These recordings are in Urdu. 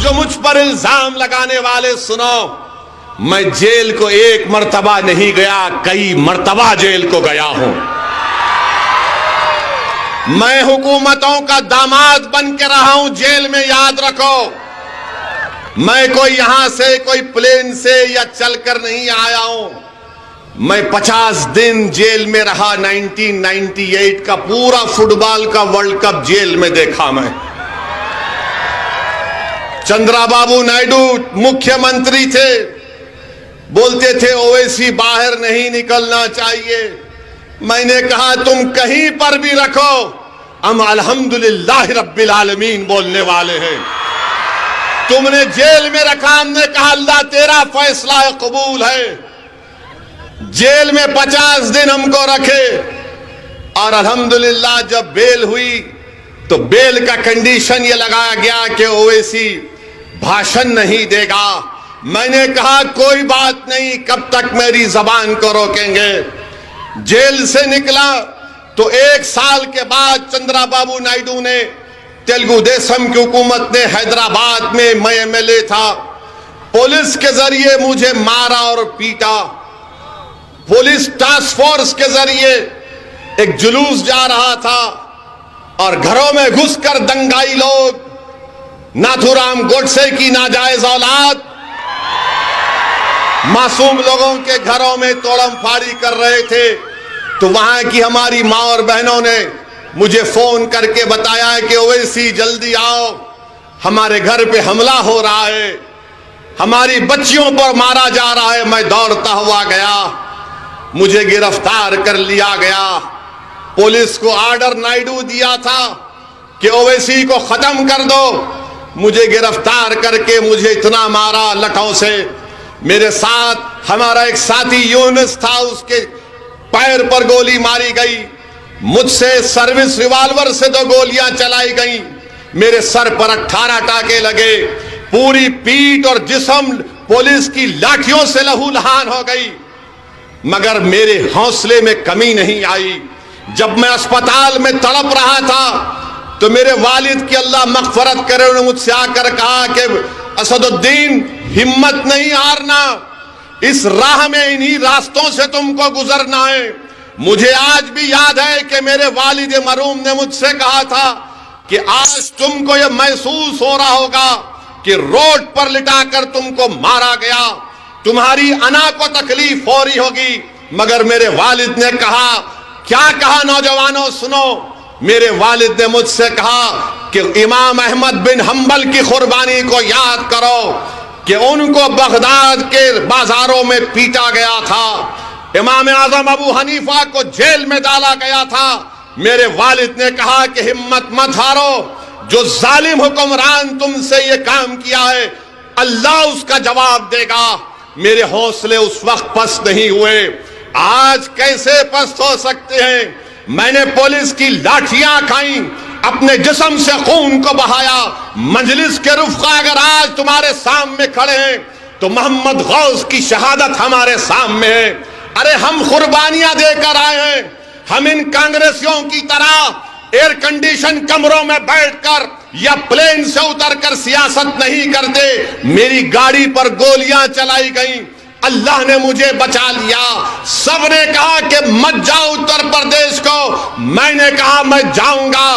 جو مجھ پر الزام لگانے والے سنو، میں جیل کو ایک مرتبہ نہیں گیا، کئی مرتبہ جیل کو گیا ہوں۔ میں حکومتوں کا داماد بن کے رہا ہوں جیل میں، یاد رکھو۔ میں کوئی یہاں سے کوئی پلین سے یا چل کر نہیں آیا ہوں۔ میں 50 دن جیل میں رہا، 1998 کا پورا فٹ بال کا ورلڈ کپ جیل میں دیکھا میں۔ چندرا بابو نائیڈو مکھیہ منتری تھے، بولتے تھے اویسی باہر نہیں نکلنا چاہیے۔ میں نے کہا تم کہیں پر بھی رکھو، ہم الحمدللہ رب العالمین بولنے والے ہیں۔ تم نے جیل میں رکھا، ہم نے کہا اللہ تیرا فیصلہ قبول ہے۔ جیل میں 50 دن ہم کو رکھے، اور الحمدللہ جب بیل ہوئی تو بیل کا کنڈیشن یہ لگایا گیا کہ اویسی بھاشن نہیں دے گا۔ میں نے کہا کوئی بات نہیں، کب تک میری زبان کو روکیں گے۔ جیل سے نکلا تو 1 سال کے بعد چندرا بابو نائیڈو نے، تیلگو دیشم کی حکومت نے، حیدرآباد میں میں MLA تھا، پولیس کے ذریعے مجھے مارا اور پیٹا۔ پولیس ٹاسک فورس کے ذریعے ایک جلوس جا رہا تھا، اور گھروں میں گھس کر دنگائی لوگ ناتھو رام گوڈسے کی ناجائز اولاد معصوم لوگوں کے گھروں میں توڑم پھاڑی کر رہے تھے۔ تو وہاں کی ہماری ماں اور بہنوں نے مجھے فون کر کے بتایا کہ اویسی جلدی آؤ، ہمارے گھر پہ حملہ ہو رہا ہے، ہماری بچیوں پر مارا جا رہا ہے۔ میں دوڑتا ہوا گیا، مجھے گرفتار کر لیا گیا۔ پولیس کو آرڈر نائیڈو دیا تھا کہ اویسی کو ختم کر دو، مجھے گرفتار کر کے مجھے اتنا مارا لٹوں سے۔ میرے ساتھ ہمارا ایک ساتھی یونس تھا، اس کے پیر پر گولی ماری گئی، مجھ سے سروس ریوالور سے 2 گولیاں چلائی گئیں، میرے سر پر 18 ٹانکے لگے، پوری پیٹھ اور جسم پولیس کی لاٹھیوں سے لہو لہان ہو گئی، مگر میرے حوصلے میں کمی نہیں آئی۔ جب میں اسپتال میں تڑپ رہا تھا تو میرے والد کی اللہ مغفرت کرے، انہوں نے مجھ سے آ کر کہا کہ اسد الدین ہمت نہیں ہارنا، اس راہ میں انہی راستوں سے تم کو گزرنا ہے۔ مجھے آج بھی یاد ہے کہ میرے والد مرحوم نے مجھ سے کہا تھا کہ آج تم کو یہ محسوس ہو رہا ہوگا کہ روڈ پر لٹا کر تم کو مارا گیا، تمہاری انا کو تکلیف ہو رہی ہوگی، مگر میرے والد نے کہا، کیا کہا نوجوانوں سنو، میرے والد نے مجھ سے کہا کہ امام احمد بن حنبل کی قربانی کو یاد کرو کہ ان کو بغداد کے بازاروں میں پیٹا گیا تھا، امام اعظم ابو حنیفہ کو جیل میں ڈالا گیا تھا۔ میرے والد نے کہا کہ ہمت مت ہارو، جو ظالم حکمران تم سے یہ کام کیا ہے اللہ اس کا جواب دے گا۔ میرے حوصلے اس وقت پست نہیں ہوئے، آج کیسے پست ہو سکتے ہیں؟ میں نے پولیس کی لاٹھیاں کھائیں، اپنے جسم سے خون کو بہایا۔ مجلس کے رفقا اگر آج تمہارے سامنے کھڑے ہیں تو محمد غوث کی شہادت ہمارے سامنے ہے۔ ارے ہم قربانیاں دے کر آئے ہیں، ہم ان کانگریسیوں کی طرح ایئر کنڈیشن کمروں میں بیٹھ کر یا پلین سے اتر کر سیاست نہیں کرتے۔ میری گاڑی پر گولیاں چلائی گئیں، اللہ نے مجھے بچا لیا۔ سب نے کہا کہ مت جاؤ اتر پردیش کو، میں نے کہا میں جاؤں گا،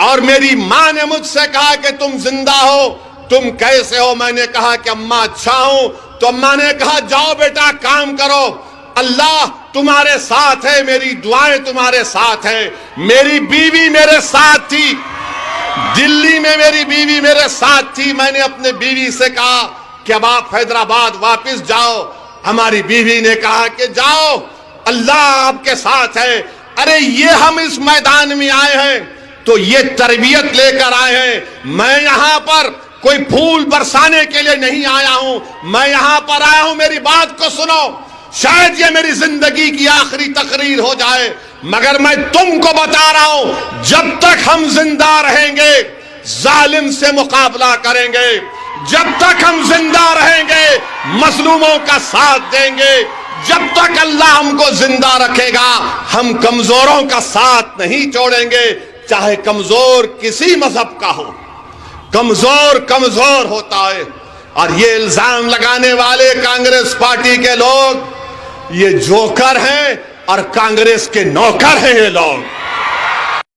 اور میری ماں نے مجھ سے کہا کہ تم زندہ ہو، تم کیسے ہو؟ میں نے کہا کہ اماں اچھا ہوں، تو اماں نے کہا جاؤ بیٹا کام کرو، اللہ تمہارے ساتھ ہے، میری دعائیں تمہارے ساتھ ہیں۔ میری بیوی میرے ساتھ تھی، دلی میں میری بیوی میرے ساتھ تھی۔ میں نے اپنے بیوی سے کہا کہ اب آپ حیدرآباد واپس جاؤ، ہماری بیوی نے کہا کہ جاؤ، اللہ آپ کے ساتھ ہے۔ ارے یہ ہم اس میدان میں آئے ہیں تو یہ تربیت لے کر آئے ہیں۔ میں یہاں پر کوئی پھول برسانے کے لیے نہیں آیا ہوں، میں یہاں پر آیا ہوں، میری بات کو سنو، شاید یہ میری زندگی کی آخری تقریر ہو جائے، مگر میں تم کو بتا رہا ہوں جب تک ہم زندہ رہیں گے ظالم سے مقابلہ کریں گے، جب تک ہم زندہ رہیں گے مظلوموں کا ساتھ دیں گے، جب تک اللہ ہم کو زندہ رکھے گا ہم کمزوروں کا ساتھ نہیں چھوڑیں گے، چاہے کمزور کسی مذہب کا ہو، کمزور کمزور ہوتا ہے. اور یہ الزام لگانے والے کانگریس پارٹی کے لوگ یہ جوکر ہیں اور کانگریس کے نوکر ہیں یہ لوگ.